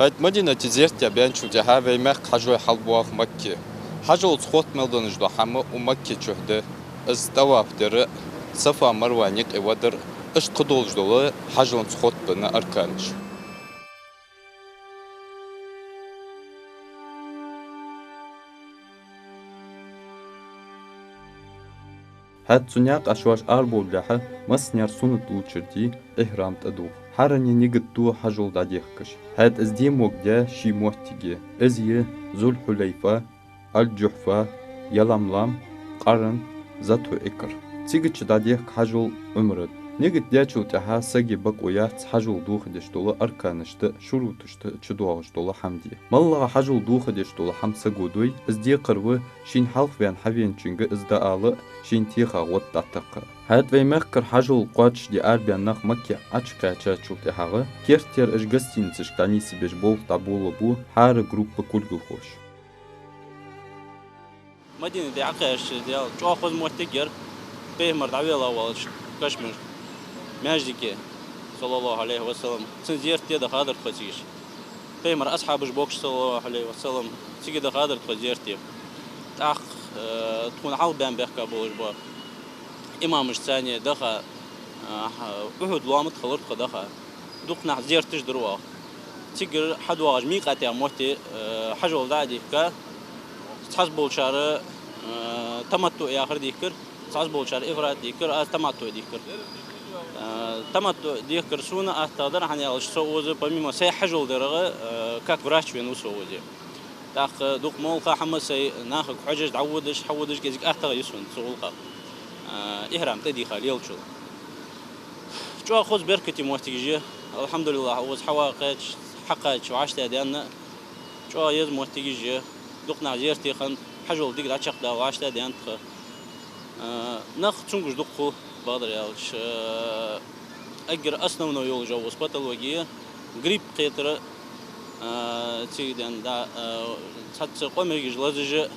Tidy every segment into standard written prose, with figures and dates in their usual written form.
هاد مدينة زيرت بين شو جهاوي مخ حجو حلبواخ مكة حجو صوت ملدن جدو حمو ومكة شهده استوى بدر صفا مروانيك اودر اش قدول جدو حجو صوت بنا أركانش هاد سنياق أشواش أربو لحة مسنير سنة دوچردي إحرام تدو حرني نيجد دو حجول داديخكش هاد ازدي موجدا شي موتيجي ازيه ذو الحليفة الجحفة يلملم قرن زاتو إكر تيجي داديخ حجول عمرد نيجد دياتشو تها سجي بقويات حجول دوخ دشتولا أركانشت شروطشت تشدوغشتولا حمدي مالله حجول دوخ دشتولا حم سجودوي ازدي قروه شين حلف بين حبين چنگ ازدا آل شين تيخا غوت تاتق هاد وي مخكر حجول قواتش دي أربيان نخ مكي أچكا چاچو تهاغ كيرتير إشغستين تشتانيسي بيش بول تابولو بو حار جروب كل خوش مدينة دي عقاش ديال جو أخذ موتجر بيه مرضعوي الله والش كشمر ماجدك صلى الله عليه وسلم تنزيرت يد خادر فتيش بيه مر أصحاب جبوكش صلى الله عليه وسلم تيجي ده خادر تزيرتي تأخ تكون عالبان بيحكي بولش با إمام الثاني دخل أحد لامت خلرت خدخل دقنا زيرتش دروا تيجر حد واج ميقاتي موتي حجول دادي كا تحسبول شار تمتو آخر ديكر تحسبول شار إفراد ديكر تمتو ديكر تمتو ديكر سونا أهتدر حني على السووز بميم سي حجول درجة كاك براش بينو سووزي تاخ دوق مولقا حمسي ناخك حجج عودش حودش كذيك أهتغ يسون سولقا إهرام تدي خليل شو شو أخذ بركتي موتيجي الحمد لله أوز حواقش حقاش وعشت أدينا شو يز موتيجي دوقنا زيرتي خن حجول ديك داشق دا وعشت أدينا نخ تشونج دوقو بقدر يالش أجر أصلا ونو يول جو وسبت الوجيه قريب قيتر تيجي دا تحت قوم يجي لازج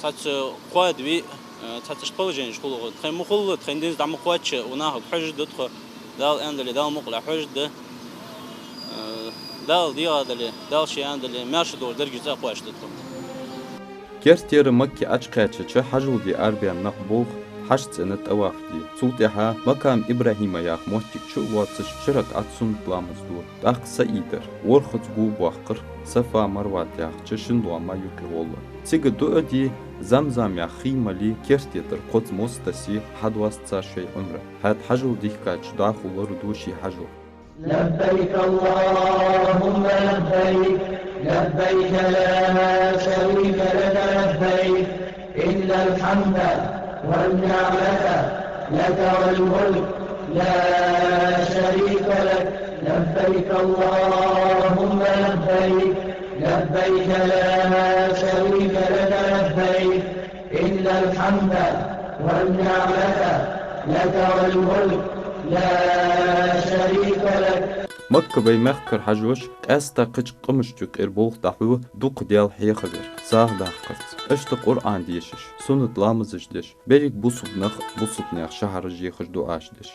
تحت قواد بي تحت شقول جين شقول تخيم مخول تخيم دين دعم قواتش وناخد حج دتخ دال عندلي دال مقلع حج ده دال دي عندلي دال شيء عندلي ماشي دور درجة قواش دتخ كيرتير مكي أشقاتش حجول دي أربيان نقبوخ حشت سنة أوافدي صوتها مقام إبراهيم ياخ موتيك شو واتش شرك أتسون بلامز دور داق سايدر ورخت قوب واقر صفا مروات ياخ تشن دوما يوكي والله تيجي دو أدي زمزم ياخ خيمالي كيرتيتر قط مستسي حدواست ساشي عمره هاد حجو ديكاتش داخل وردوشي حجو لبيك اللهم لبيك لبيك لا شريك لك لبيك إن الحمد والنعمة لك والملك لا شريك لك لبيك اللهم لبيك لبيك لا شريك لك لبيك إن الحمد والنعمة لك والملك لا شريك لك مكة بي مخكر حجوش أستا قج قمش جوك إربوغ دحوه دوق ديال حيخغر ساه داخرت اشت قرآن ديشش سنة لامزش ديش بريك بوصب نخ شهر جيخش دعاش ديش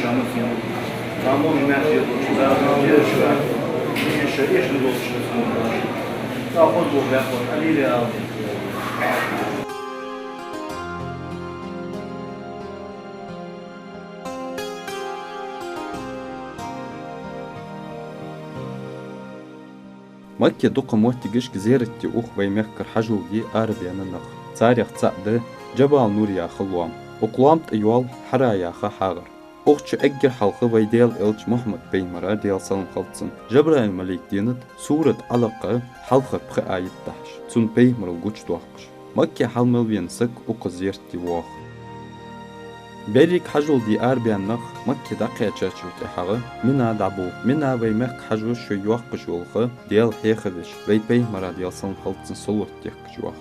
شامسون تمام ماشي زارنا جيش ايش نقول شنو تاخذ بياخذ قليل مكة دوقة موتيجش جزيرة أخ ويمكر حجو دي أربيانا نخ تاريخ تصعد جبال نوريا خلوام وقلامت أيوال حرايا حاغر أختش أجر حلقة ويديل إلج محمد بيمرا ديال سلم خلطسن جبرا الملك دينت سورة علاقة حلقة بخ آية تحش تون بيمر الجوش دوحقش مكة حلمل بينسك وقزيرتي واخ بيريك حجول دي أربيان نخ مكة دقيقة تشاشو تحاغ منا دعبو منا ويمك حجول شو يوخ قشولخ ديال حيخدش ويبي مرا ديال سلم خلطسن صلوت تيخ قشوخ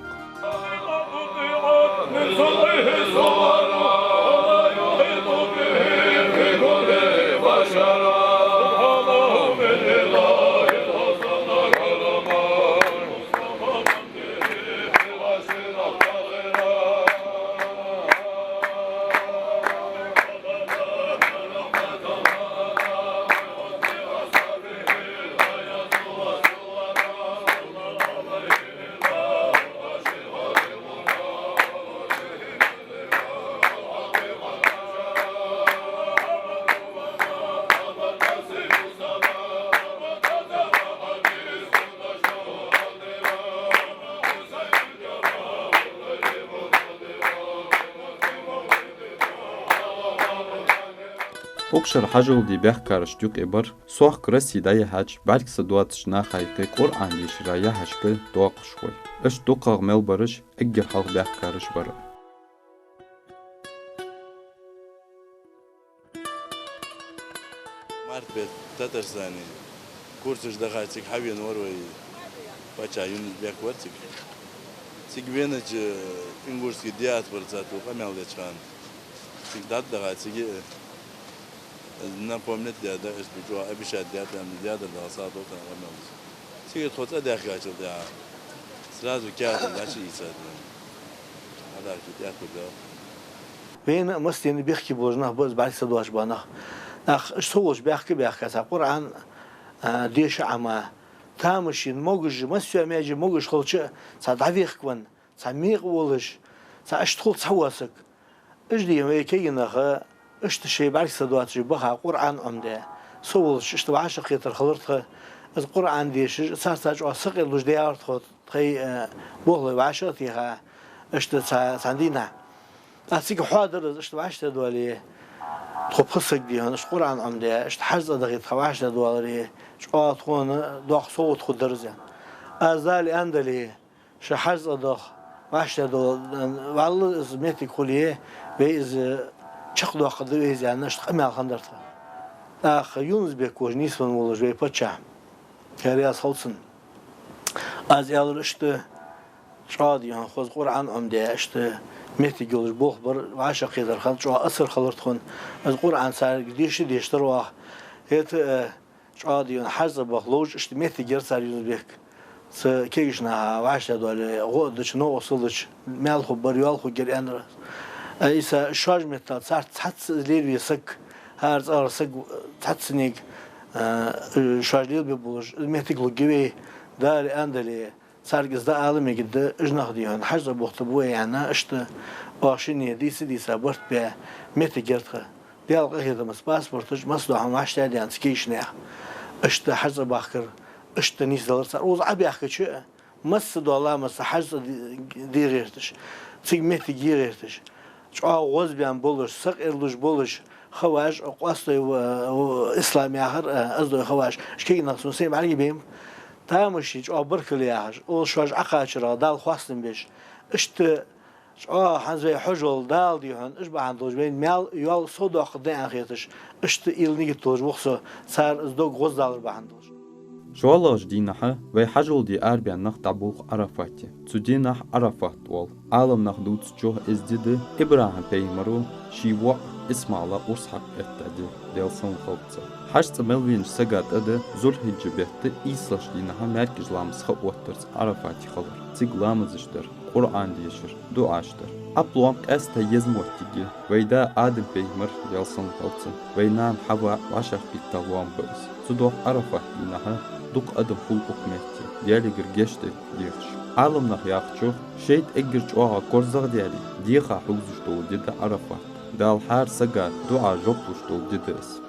أكشر حجول دي بيحكارش دوك إبر سوح كرسي داي حاج بعد سدوات شنا خايقي قرآن دي شرايا حاجك دوق شوي اش دوقا غمل برش اجر حلق بيحكارش برا ماربت تاترساني كورسش دخلتك حبي نوروي بچا يونس بيك ورتك سيجبينج انغورسكي ديات برزاتو قمل دچان سيج داد دخلتك напомнить дяда, что обещать дядям, дядя да саду там рамел. Сигет хоть одягачил да. Сразу кяда дачи и сад. Адар кидят туда. وين مستين بيحكي بوجنا بوز بعد سدواش بنا. اشتوش بيحكي القرآن ديش عما تامشين موجج مسيا ماجي موجج خلش صدعيخ كون صميق ولش صاشتخل صواسك. اجدي ويكينا اشتشي بعد سدوات بها قرآن عمده سول شت وعشق يترخلرت القرآن ديش صارت عصق اللج ديارت خد خي بوغل وعشقتها اشت ساندينا أسيق حاضر اشت وعشت دولي خب خصك ديهن اش قرآن عمده اشت حز دغيت خواشت دولي شقات خون دوخ صوت خد درزان أزال أندلي شحز دغ وعشت دول والله زميتي كليه بيز چقدر وقت دویز یا نشت خمیال خندرت. یونس بیکوج نیست من ولش بی پچه. کاریاس خالصن. از یالر اشت شادی هن خوز قرآن عمده اشت مهتی جلوش بخ بر وعشقی در خالص شو اثر خالرت خون از قرآن سر دیش تروح هیت شادی هن حز بخلوج اشت مهتی جر سر یونس بیک. س کیش نه وعشق دوله غودش نو اصلش مال خو بریال خو گری اندر. إذا شاج متى صار تحت ليل سك هارز أرسك تحت سنيك شاج ليل بيبولش مهتقول جوي داري أندلي صار جزء عالمي جدا إجناح ديهن حاجة بختبوه يعني أشت عشرين ديسا برت بيا مهتقرتها ديال هذا مس باسبورتج مصلحة معش تاني عن سكيشنيا أشت حاجة باخر أشت نيس دولار صار وضع أخي شو مس دولار مس حاجة دي غيرتش تيجي مهتقي غيرتش شو غوز بيان بولش سق إرلوش بولش خواج قصدي وإسلامي آخر أصدق خواج شكي نقصون سيم علي بيم تامشي شو بركلي آخر أول شواج عقاشرة دال خواستن بيش اشت شو حنزي حجول دال ديهن إيش بعندوش بين مال يال صدق قدين أخيتش اشت إيل نيجتوش وخصو صار أصدق غوز دال بعندوش شو الله جدينها ويحجول دي أربيان نخ تبوخ عرفاتي تدينح عرفات وال عالم نخ دوت جوه ازديد إبراهيم بيمرو شي وق اسمع الله أرسحق التعدي ديلسون خلطة حشت ملوين سجاد أده زول هجبت إيسلاش دينها مركز لامس خوترز عرفاتي خلر تيج لامزشتر قرآن ديشر دعاشتر أبلوم أستا يزموتيجي ويدا آدم بيمر ديلسون خلطة وينام حوا وعشق بيتالوام بس صدوق عرفات دينها دوق أدم فول أقمتي ديالي جرجشتي ديخش عالم نخياخشو شيت إجرج أوغا كورزغ ديالي ديخا حوزشتو ديدا عرفات دال حار سجاد دعا جبتشتو ديدس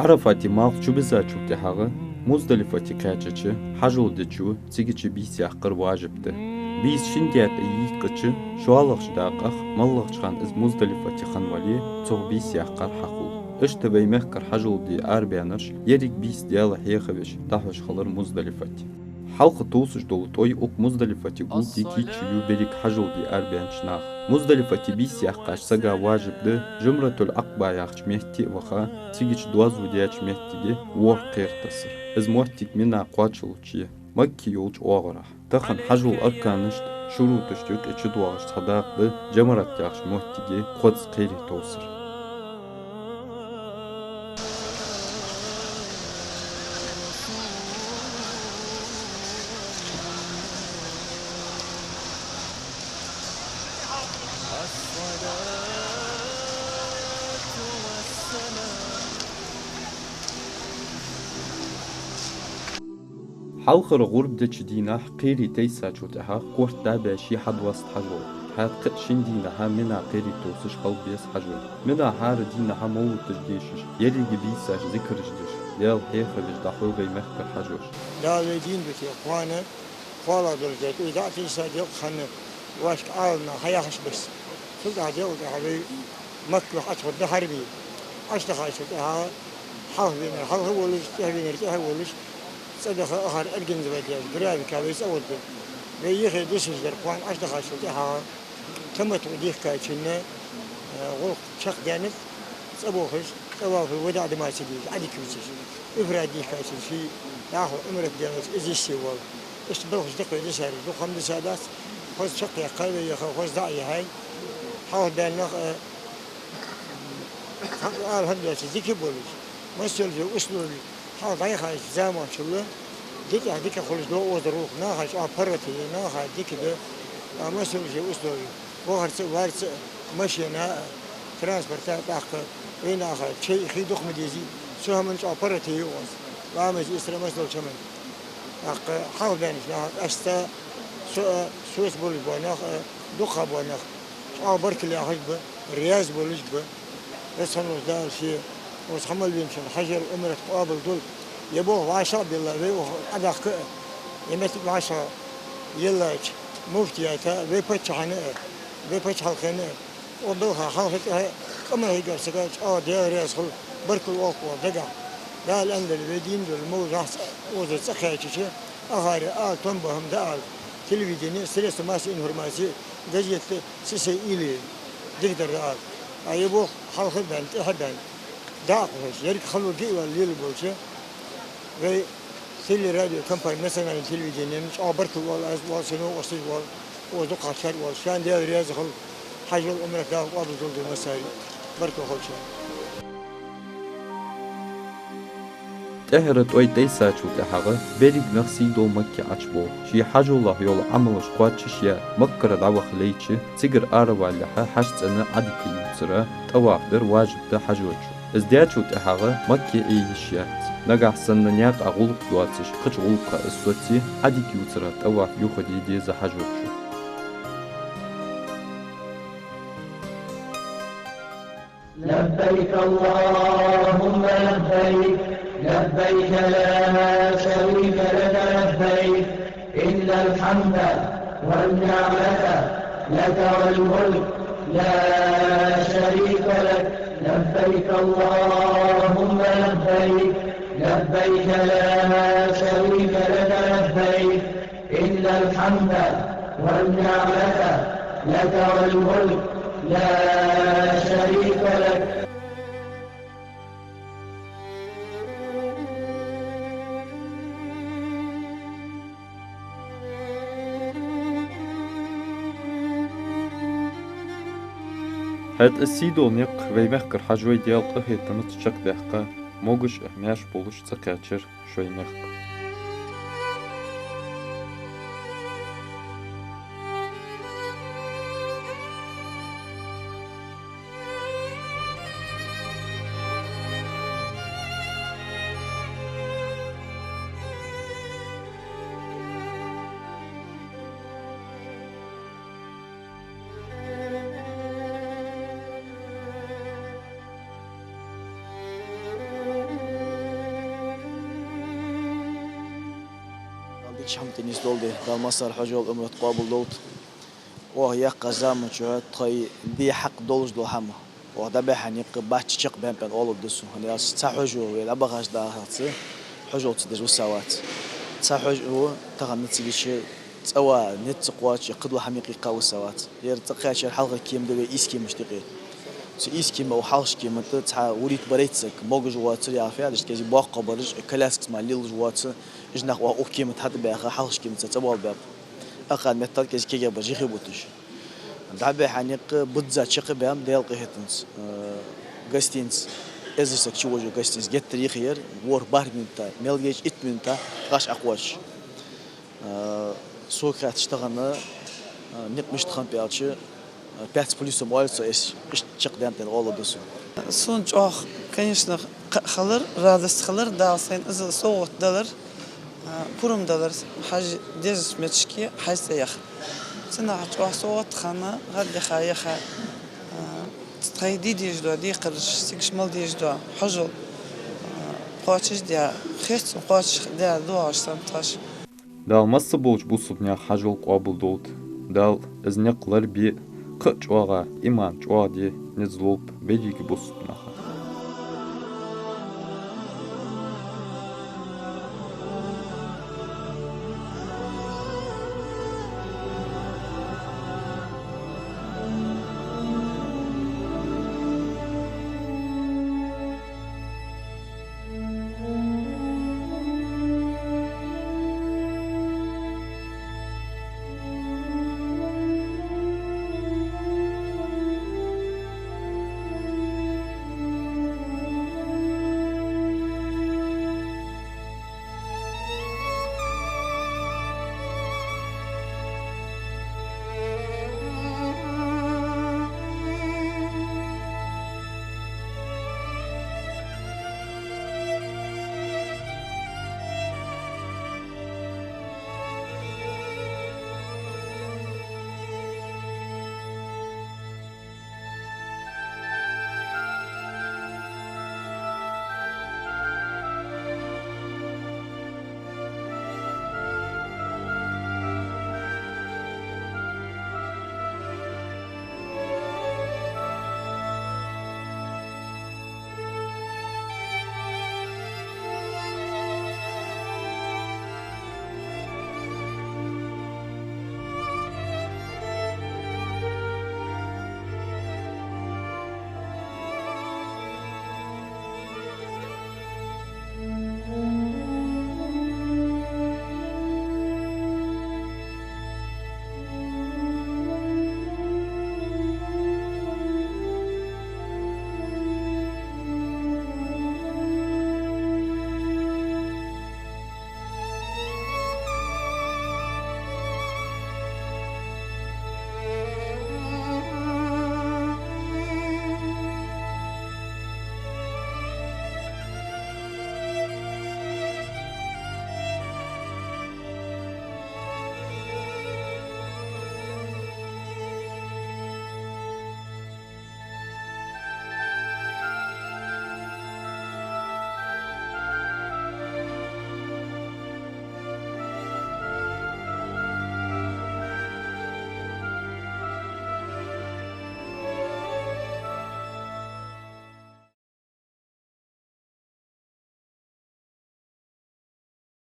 عرفاتي مال شو بزاچو تهاغه مزدلفتي كاچچ حجو دچو تيگچ بيس يحقر واجبته بيس شنديات ييقچ شوالغش داقخ ملغچخان از مزدلفتي خنولي تو بيس يحقر حقول اشتبي مخكر حجو دي اربيانش يريك بيس ديال هيخوش تحوش خلر مزدلفتي حلقة توسج دول توي اوك مزدلفتي قول دي كيچيو بريك حجو دي اربيانش ناخ مزدلفتي بيس يحقاش ساقا واجب ده جمرة الأقبع يحش مهتي وخا تيجيش دوازو دياش مهتي وور قير تصر از موهتيك منا قواتشلو چيه مكي يولج اوغرح تخن حجو أركانشت شروطش تيوك اتش دواغش صداق ده جمرة يحش مهتي قدس قيري توسر حلخر غرب دچ دينا قيري تيسا چوتها قورت دابا شي حد وسط حجول هاد قدشين دينها منا قيري توسش قلبيس حجول منا حار دينها مولو تجديشش يلي جبيساش ذكرش ديش ديال هيخرج دحو بي مخكر حجوش لا دين بتي اخوانا فالا درجات اذا تيسا ديال خن واش عالنا هياخش بس تلقى ديال علي مكلخ اشهر ده حربي اشتخ اشتها حرب بين الحرب هو اللي تهبين هو اللي صدق آخر أرجن زبادي برابي كابيس أول بيجي ديسج درقان أشتغل شلتها تم توديه كاتشنا غلق شق جانب سبوخش سبوخ الوداع دماغ سديد عادي كويسش إفرادي كاتش شيء ياخذ عمرك جانب إزي سوى استبوخش دقيقة دساري دو خمس سادات خذ شق يا قلبي يا خذ ضعي هاي حاول بأنه الحمد ذيك بولش مسؤول في أسلوب حاول ضعي خايش زمان شلون ديك خلص دو وزروخ ناخش أبرتي ناخش ديك ده مسؤول في أسلوب وارس مشينا ترانسبورت تاعك وين آخر شيء خيدوخ مديزي سو همنش أبرتي يوز لامج إسرا مسؤول شمن حاول بينش أشتا سويس بولش بوناخ دخا بوناخ برك اللي أخذ رياض بولش بس هنوز ده شيء وسحمل بيمشي حجر أمرت قابل دول يبوه وعشاء بالله بيوه أداك يمت وعشاء يلا مفتي أتا بيبتش حناء بيبتش حلقنا وبلها حلقة كما هي قال سكاش ده رياض خل برك الوقوة دقع ده الآن البدين دول مو راح وزر سخيتش شيء أخار تنبهم ده تلفزيون سلسلة ماسي إنفورماسي جزيت سيسي إلي دقدر ده أيبوه حلقة بنت أحدان داقوش يرك خلوا جيوا الليل بولشة في سيل راديو كمباني مثلا التلفزيون مش عبرت وال سنو وصير وال ودقة شر والشان ده رياض خل حاجة الأمر ده قابل جلد المسائل بركة خلشة تهرت وي تيسا شو تحقه بريق نفسي دو مكي عشبو شي حاجة الله يول عملش قواتش يا مكر دعوة خليتش تيجر آروا لها حشت أنا عدكي يوترا تواقدر واجب ده حاجوتشو ازدياد شو تحقه مكي ايشيات نجح سننيات أغلق دواتش خش غلقة السوتي عدكي يوترا تواق يوخدي ديزا حاجوتشو لبيك اللهم لبيك لبيك لا شريك لك لبيك إن الحمد والنعمة لك والملك لا شريك لك لبيك اللهم لبيك لبيك لا شريك لك لبيك إن الحمد والنعمة لك والملك لا شريك لك. هاد السيدو نيق ويمخكر حجوي ديال قهي تمتشك دهقا موجش احماش بولش تكاتشر شوي مخك. شحمت الناس دول ده مسار حجول أمر تقابل دوت وهي قزام شو تخي دي حق دولش دو حما وهذا بحني قبات شق بين أول الدسو هني تحجو ولا بغاش ده هاتي حجول تدش وسوات تحجو تغني تيجي توا نتقوات قدوة حميقي قوي سوات يرتقي شيء حلقة كيم ده إيسكي مشتقي إيسكي ما وحالش كيم أنت تح وريت بريتك موج جوات يا فيها ليش كذي باقة برج كلاسك مع ليل جوات إجناق وأوكي متحد بأخ حالش كيم تتبع باب أخذ متى كذي كذي برجي خبوتش دعبة حنيق بدزة شق بام ديال قهتنس قستينس إزسك شو وجو قستينس جت تاريخير وور بار منتا ملجيج إت منتا غاش أقواش سوكرات اشتغلنا نق مش تخان بيالش بيت بوليس موالس إيش شق دام تن أول دسو سونج أخ كنيشنا خلر رادست خلر داسين إز صوت دلر بورم دلر حاج ديز متشكي حاج سيخ سنة أخ صوت خنا غد خايخة تخيدي ديجدوا دي قرش سيكش مال ديجدوا حجل قاتش ديا خيت قاتش ديا دواش سنتاش دال مص بولش بوصبنيا حجل قابل دوت دال إزنقلر بي قچواغا إيمان چوا دي نزلوب بيجيك بوص